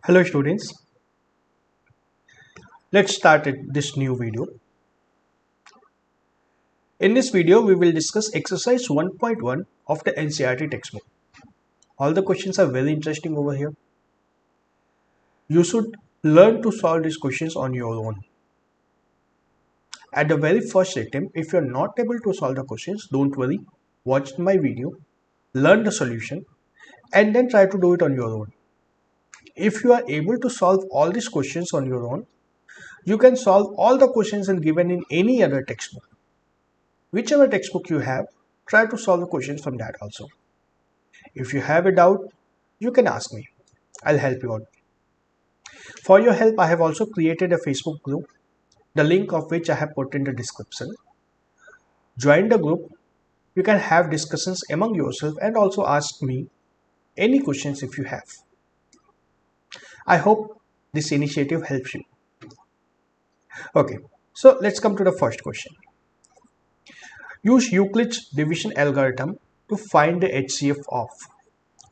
Hello students, let's start this new video. In this video, we will discuss exercise 1.1 of the NCERT textbook. All the questions are very interesting over here. You should learn to solve these questions on your own. At the very first attempt, if you are not able to solve the questions, don't worry. Watch my video, learn the solution, and then try to do it on your own. If you are able to solve all these questions on your own, you can solve all the questions given in any other textbook. Whichever textbook you have, try to solve the questions from that also. If you have a doubt, you can ask me. I'll help you out. For your help, I have also created a Facebook group, the link of which I have put in the description. Join the group. You can have discussions among yourself and also ask me any questions if you have. I hope this initiative helps you. Okay, so let's come to the first question. Use Euclid's division algorithm to find the HCF of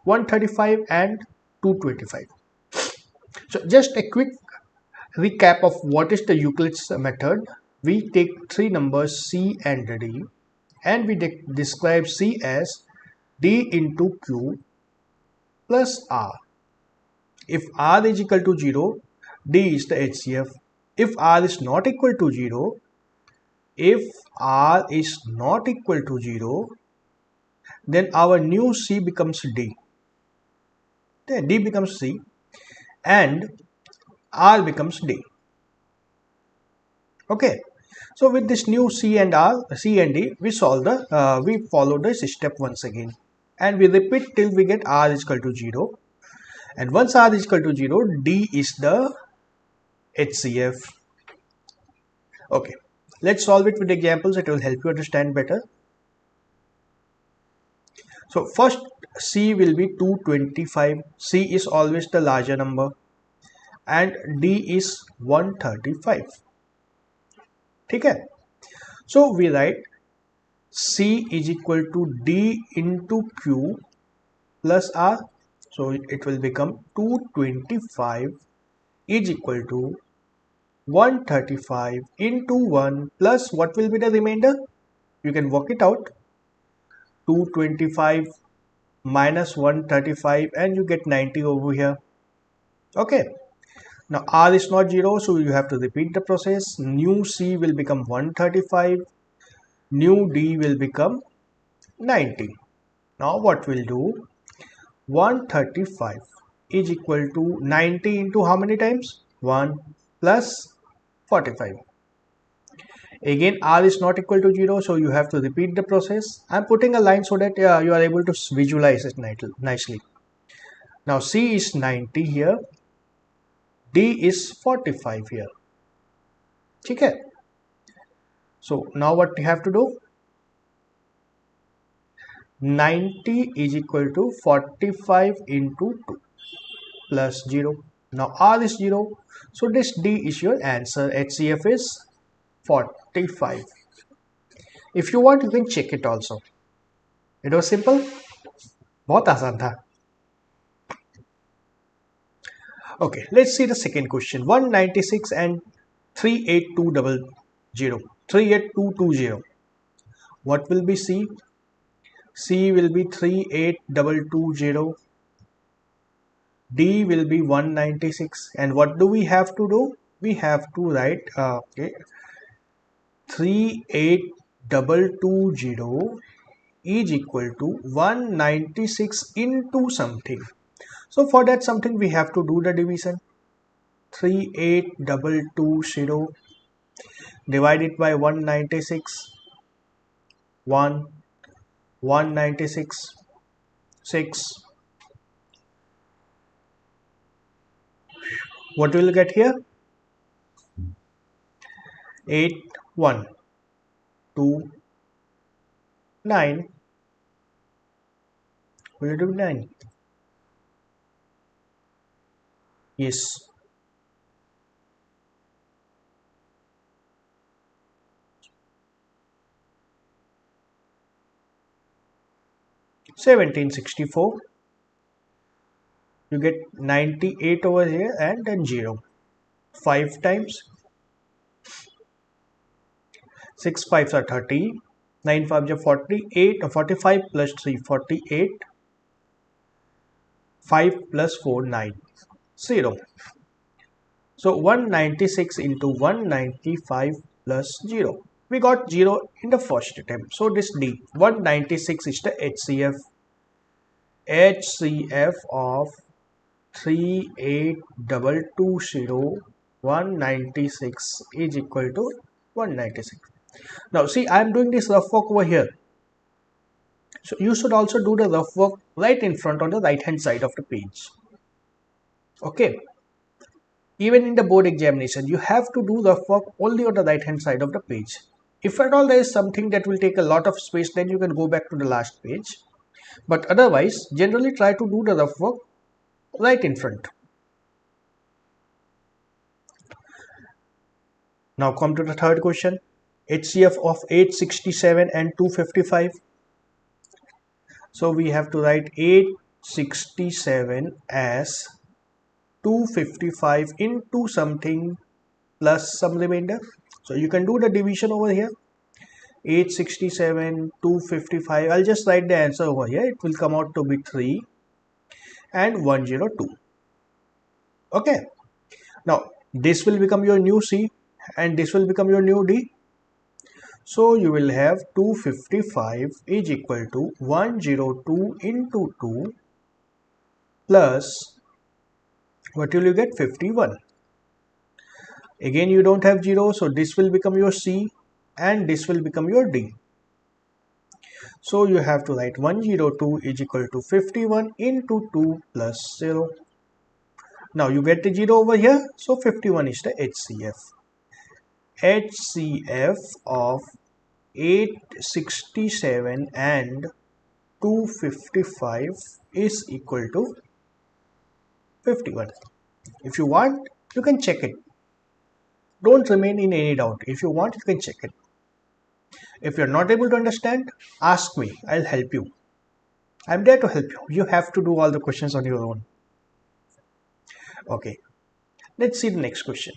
135 and 225. So just a quick recap of what is the Euclid's method. We take three numbers C and D and we describe C as D into Q plus R. If R is equal to 0, D is the HCF. If R is not equal to 0, then our new C becomes D. Then D becomes C and R becomes D. Okay, so with this new C and D, we follow the step once again, and we repeat till we get R is equal to 0. And once R is equal to 0, D is the HCF. Okay, let's solve it with examples. It will help you understand better. So first, C will be 225. C is always the larger number, and D is 135. Okay, so we write C is equal to D into Q plus R. So it will become 225 is equal to 135 into 1 plus what will be the remainder? You can work it out. 225 minus 135 and you get 90 over here. Okay. Now R is not 0, so you have to repeat the process. New C will become 135. New D will become 90. Now what we'll do? 135 is equal to 90 into how many times? 1 plus 45. Again, R is not equal to 0, so you have to repeat the process. I'm putting a line so that you are able to visualize it nicely. Now C is 90 here. D is 45 here. Okay. So now what you have to do? 90 is equal to 45 into 2 plus 0. Now R is 0. So this D is your answer. HCF is 45. If you want, you can check it also. It was simple. बहुत आसान था. Okay, let's see the second question. 196 and 38220. What will be C? C will be 38220. D will be 196. And what do we have to do? We have to write 38220 is equal to 196 into something. So for that something we have to do the division. 38220 divided by 196. 196 6. What will you get here? 8 1 2 9. Will you do 9? Yes. $1764. You get 98 over here and then 0. 5 times 6 5s are 30. 9 5s are 48. 45 plus 3 48. 5 plus 4 9. 0. So 196 into 195 plus 0. We got 0 in the first attempt. So this D 196 is the HCF. HCF of 38220 196 is equal to 196. Now see, I am doing this rough work over here. So you should also do the rough work right in front on the right hand side of the page. Okay. Even in the board examination, you have to do rough work only on the right hand side of the page. If at all there is something that will take a lot of space, then you can go back to the last page. But otherwise, generally try to do the rough work right in front. Now come to the third question. HCF of 867 and 255. So we have to write 867 as 255 into something plus some remainder. So you can do the division over here. 867, 255. I'll just write the answer over here. It will come out to be 3 and 102. Okay. Now this will become your new C and this will become your new D. So you will have 255 is equal to 102 into 2 plus what will you get? 51. Again you don't have 0, so this will become your C and this will become your D. So you have to write 102 is equal to 51 into 2 plus 0. Now you get the 0 over here, so 51 is the HCF. HCF of 867 and 255 is equal to 51. If you want, you can check it. Don't remain in any doubt. If you want, you can check it. If you're not able to understand, ask me. I'll help you. I'm there to help you. You have to do all the questions on your own. Okay. Let's see the next question.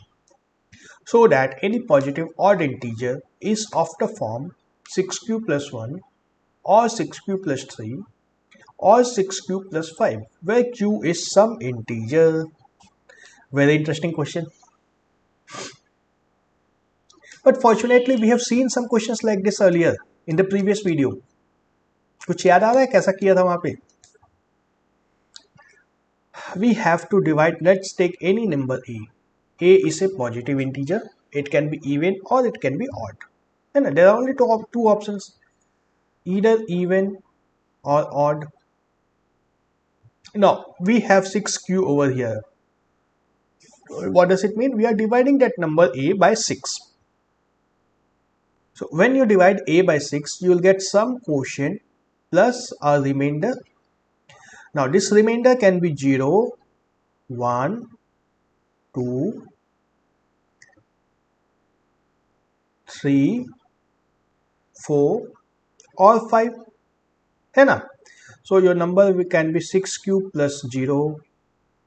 So that any positive odd integer is of the form 6q plus 1 or 6q plus 3 or 6q plus 5, where q is some integer. Very interesting question. But fortunately we have seen some questions like this earlier in the previous video. कुछ याद आ रहा है कैसा किया था वहां पे? We have to divide. Let's take any number a. A is a positive integer. It can be even or it can be odd. And there are only two options, either even or odd. Now we have 6q over here. What does it mean? We are dividing that number a by 6. So when you divide a by 6, you will get some quotient plus a remainder. Now this remainder can be 0, 1, 2, 3, 4 or 5. है ना? So your number can be 6q plus 0,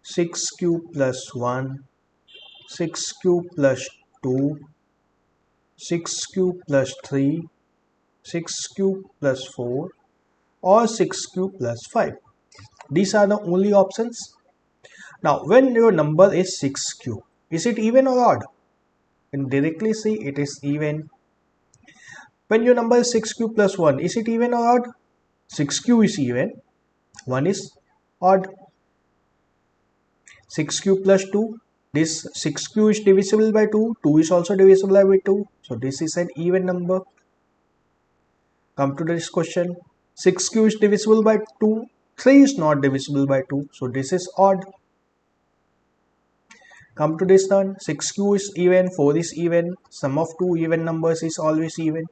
6q plus 1, 6q plus 2, 6q plus 3, 6q plus 4 or 6q plus 5. These are the only options. Now when your number is 6q, is it even or odd? You can directly see it is even. When your number is 6q plus 1, is it even or odd? 6q is even, 1 is odd. 6q plus 2, this 6q is divisible by 2, 2 is also divisible by 2, so this is an even number. Come to this question, 6q is divisible by 2, 3 is not divisible by 2, so this is odd. Come to this one, 6q is even, 4 is even, sum of two even numbers is always even,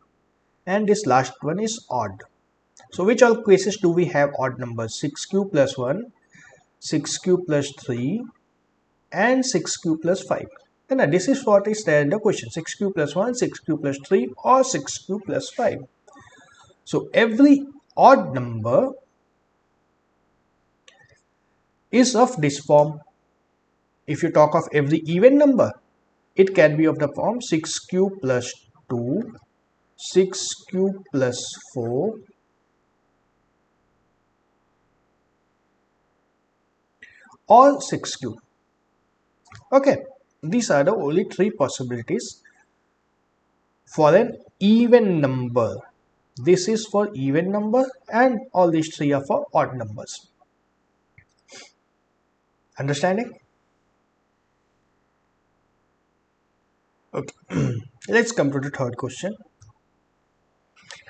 and this last one is odd. So which all cases do we have odd numbers? 6q plus 1, 6q plus 3 and 6q plus 5. And this is what is there in the question, 6q plus 1, 6q plus 3 or 6q plus 5. So every odd number is of this form. If you talk of every even number, it can be of the form 6 cube plus 2, 6 cube plus 4, or 6 cube. Okay, these are the only three possibilities for an even number. This is for even number and all these three are for odd numbers. Understanding? Okay, let's come to the third question.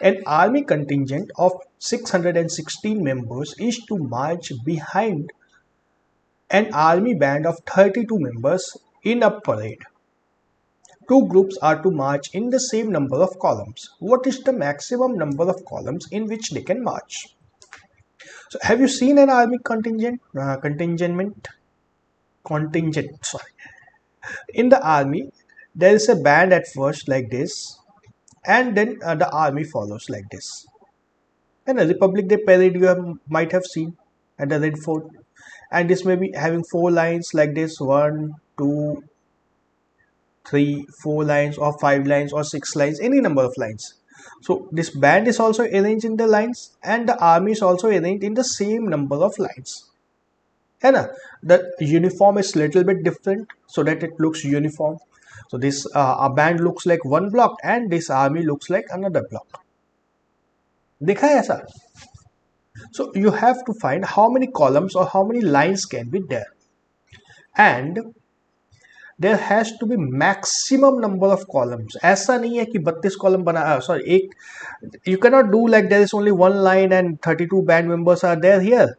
An army contingent of 616 members is to march behind an army band of 32 members in a parade. Two groups are to march in the same number of columns. What is the maximum number of columns in which they can march? So, have you seen an army contingent? Sorry. In the army, there is a band at first like this, and then the army follows like this. And a Republic Day parade might have seen at the Red Fort, and this may be having four lines like this: 1, 2, 3, 4 lines, or 5 lines, or 6 lines, any number of lines. So this band is also arranged in the lines, and the army is also arranged in the same number of lines. And the uniform is little bit different so that it looks uniform. So this a band looks like one block and this army looks like another block. देखा है ऐसा? So you have to find how many columns or how many lines can be there, and there has to be maximum number of columns. ऐसा नहीं है कि 32 column बना sorry एक you cannot do like there is only one line and 32 band members are there here.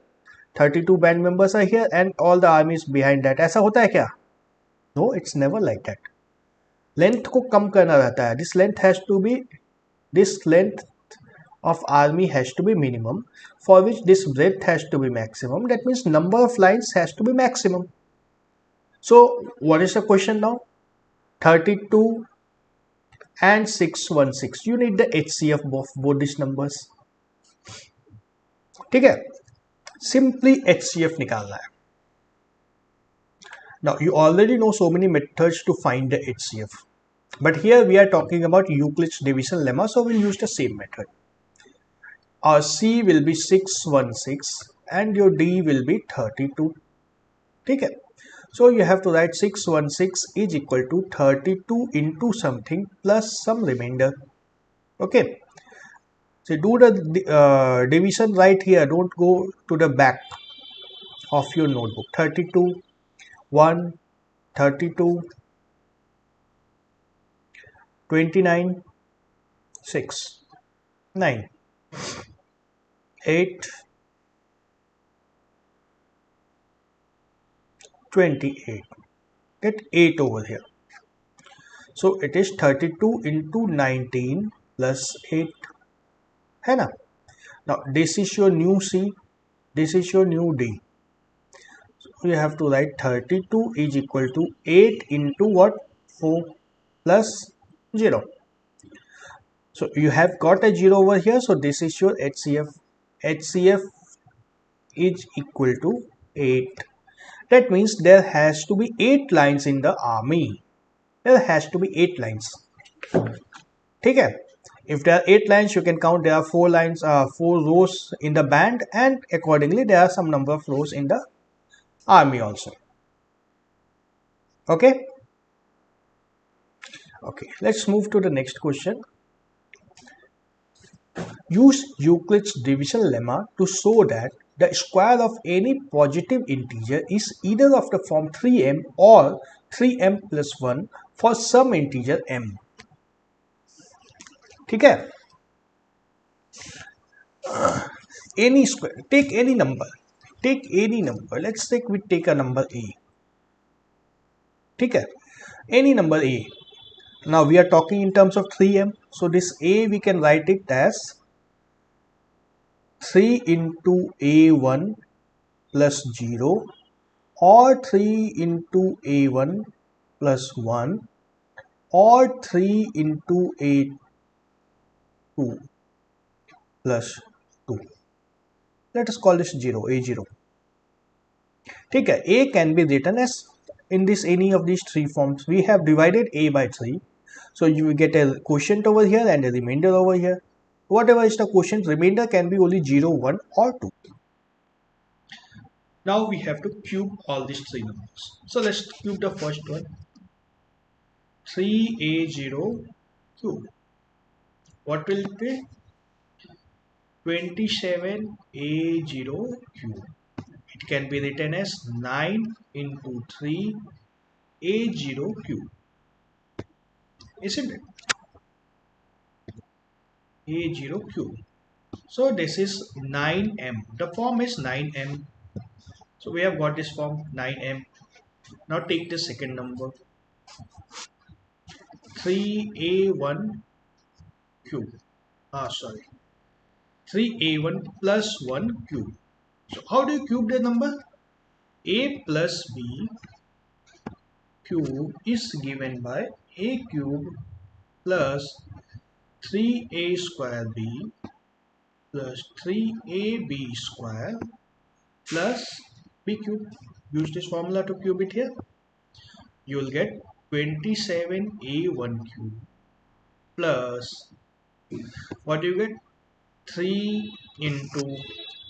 32 band members are here and all the armies behind that. ऐसा होता है क्या? No, it's never like that. Length को कम करना रहता है. This length of army has to be minimum, for which this breadth has to be maximum. That means number of lines has to be maximum. So what is the question now? 32 and 616. You need the HCF of both these numbers. ठीक है? Simply HCF निकालना है. Now you already know so many methods to find the HCF, but here we are talking about Euclid's division lemma, so we'll use the same method. Our C will be 616 and your D will be 32. Okay, so you have to write 616 is equal to 32 into something plus some remainder. Okay, so do the division right here, don't go to the back of your notebook. 32, 1, 32, 29, 6, 9, 8, 28. Get 8 over here. So it is 32 into 19 plus 8. है ना? Now this is your new C, this is your new D. So you have to write 32 is equal to 8 into what? 4 plus 0. So you have got a 0 over here. So this is your HCF. HCF is equal to 8. That means there has to be 8 lines in the army. There has to be 8 lines. Okay. If there are 8 lines, you can count there are 4 lines, 4 rows in the band, and accordingly there are some number of rows in the army also. Okay. Okay. Let's move to the next question. Use Euclid's division lemma to show that the square of any positive integer is either of the form 3m or 3m plus 1 for some integer m. ठीक है? Any square, take any number. Let's say we take a number a. ठीक है? Any number a. Now we are talking in terms of 3m. So this a we can write it as 3 into a1 plus 0 or 3 into a1 plus 1 or 3 into a2 plus 2. Let us call this 0, a0. ठीक है, a can be written as in this any of these three forms. We have divided a by 3, so you will get a quotient over here and a remainder over here. Whatever is the quotient, remainder can be only 0, 1 or 2. Now we have to cube all these three numbers. So let's cube the first one. 3a0 cube. What will it be? 27a0 cube. It can be written as 9 into 3a0 cube. Isn't it? a0 cube. So this is 9m. The form is 9m. So we have got this form 9m. Now take the second number. 3a1 cube. 3a1 plus 1 cube. So how do you cube the number? A plus b cube is given by a cube plus 3a square b plus 3ab square plus b cube. Use this formula to cube it here. You will get 27a1 cube plus, what do you get? 3 into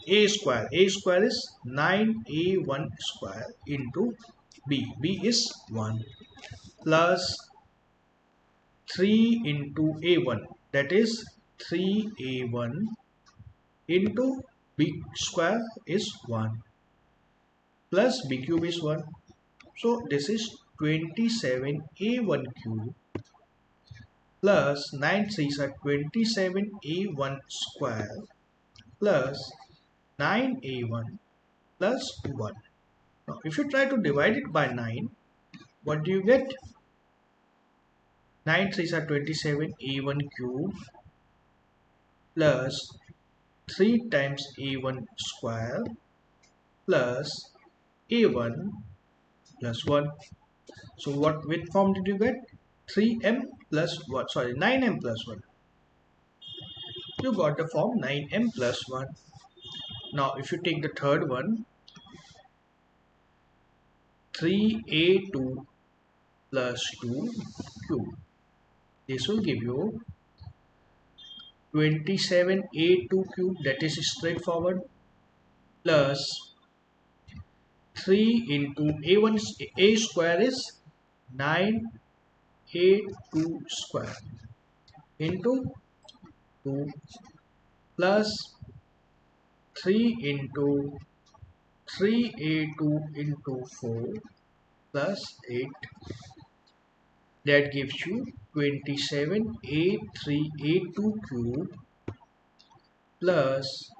a square. A square is 9a1 square into b. B is 1 plus 3 into a1, that is 3a1 into b square is 1 plus b cube is 1. So this is 27a1 cube plus 9 3s are 27a1 square plus 9a1 plus 1. Now if you try to divide it by 9, what do you get? 9 3s are 27a1 cube plus 3 times a1 square plus a1 plus 1. So which form did you get? 3m plus 1, sorry, 9m plus 1. You got the form 9m plus 1. Now if you take the third one, 3a2 plus 2 cube. This will give you 27a2 cube, that is straightforward, plus 3 into a1 a square is 9a2 square into 2 plus 3 into 3a2 into 4 plus 8. That gives you 27a3a2 cube plus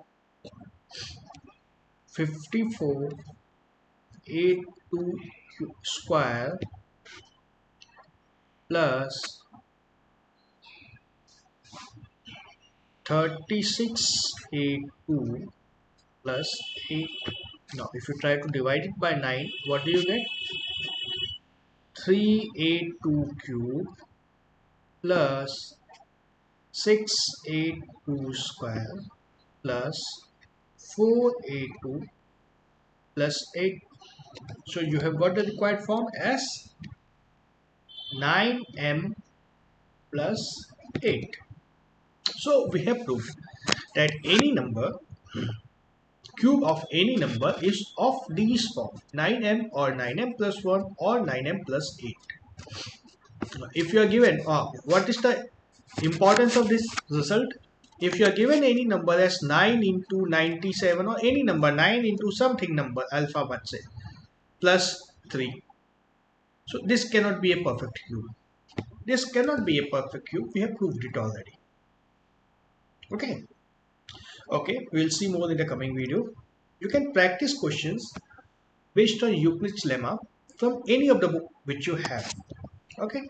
54a2 square plus 36a2 plus 8. Now if you try to divide it by 9, what do you get? 3a2 cube plus 6a2 square plus 4a2 plus 8. So you have got the required form as 9m plus 8. So we have proved that any number, cube of any number is of these form, 9m or 9m plus 1 or 9m plus 8. If you are given, what is the importance of this result? If you are given any number as 9 into 97 or any number 9 into something number alpha, let's say, plus 3. So this cannot be a perfect cube. This cannot be a perfect cube. We have proved it already. Okay. Okay, we will see more in the coming video. You can practice questions based on Euclid's lemma from any of the book which you have. Okay.